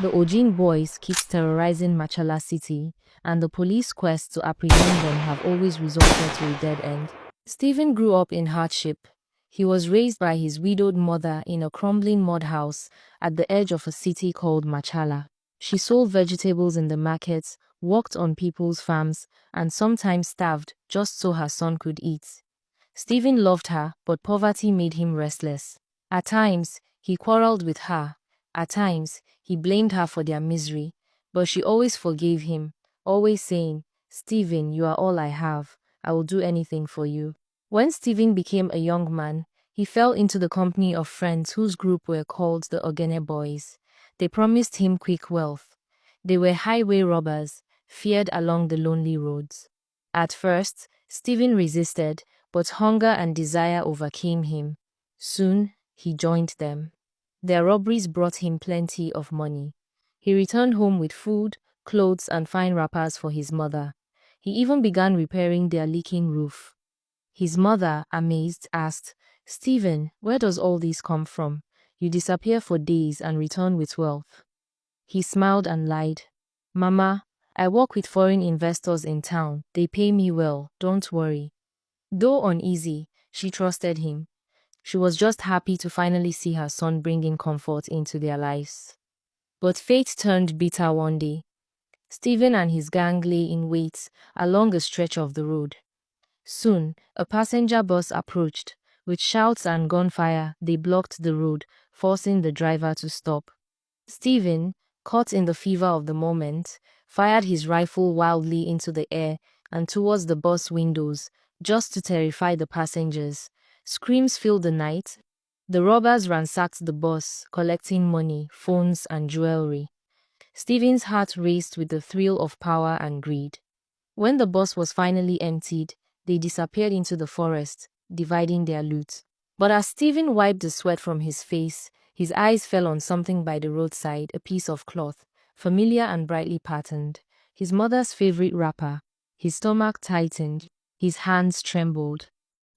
The Ojin boys keeps terrorizing Machala City, and the police quest to apprehend them have always resulted to a dead end. Stephen grew up in hardship. He was raised by his widowed mother in a crumbling mud house at the edge of a city called Machala. She sold vegetables in the markets, worked on people's farms, and sometimes starved just so her son could eat. Stephen loved her, but poverty made him restless. At times, he quarreled with her. At times, he blamed her for their misery, but she always forgave him, always saying, "Stephen, you are all I have. I will do anything for you." When Stephen became a young man, he fell into the company of friends whose group were called the Ogene Boys. They promised him quick wealth. They were highway robbers, feared along the lonely roads. At first, Stephen resisted, but hunger and desire overcame him. Soon, he joined them. Their robberies brought him plenty of money. He returned home with food, clothes, and fine wrappers for his mother. He even began repairing their leaking roof. His mother, amazed, asked, "Stephen, where does all this come from? You disappear for days and return with wealth." He smiled and lied. "Mama, I work with foreign investors in town. They pay me well, don't worry." Though uneasy, she trusted him. She was just happy to finally see her son bringing comfort into their lives. But fate turned bitter one day. Stephen and his gang lay in wait along a stretch of the road. Soon, a passenger bus approached. With shouts and gunfire, they blocked the road, forcing the driver to stop. Stephen, caught in the fever of the moment, fired his rifle wildly into the air and towards the bus windows, just to terrify the passengers. Screams filled the night. The robbers ransacked the bus, collecting money, phones, and jewelry. Stephen's heart raced with the thrill of power and greed. When the bus was finally emptied, they disappeared into the forest, dividing their loot. But as Stephen wiped the sweat from his face, his eyes fell on something by the roadside, a piece of cloth, familiar and brightly patterned. His mother's favorite wrapper. His stomach tightened. His hands trembled.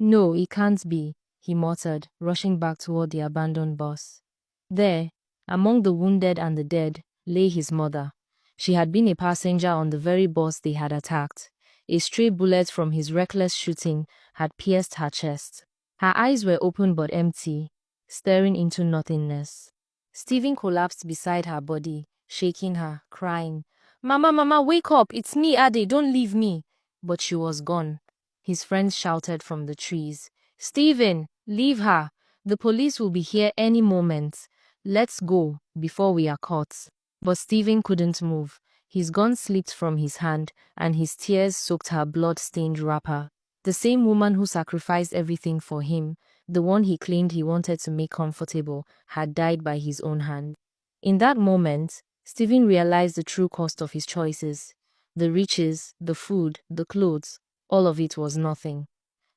"No, it can't be," he muttered, rushing back toward the abandoned bus. There, among the wounded and the dead, lay his mother. She had been a passenger on the very bus they had attacked. A stray bullet from his reckless shooting had pierced her chest. Her eyes were open but empty, staring into nothingness. Stephen collapsed beside her body, shaking her, crying, "Mama, Mama, wake up! It's me, Ade, don't leave me!" But she was gone. His friends shouted from the trees, "Stephen, leave her! The police will be here any moment. Let's go, before we are caught." But Stephen couldn't move. His gun slipped from his hand, and his tears soaked her blood-stained wrapper. The same woman who sacrificed everything for him, the one he claimed he wanted to make comfortable, had died by his own hand. In that moment, Stephen realized the true cost of his choices. The riches, the food, the clothes, all of it was nothing.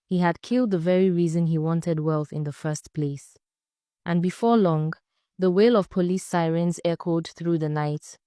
He had killed the very reason he wanted wealth in the first place. And before long, the wail of police sirens echoed through the night.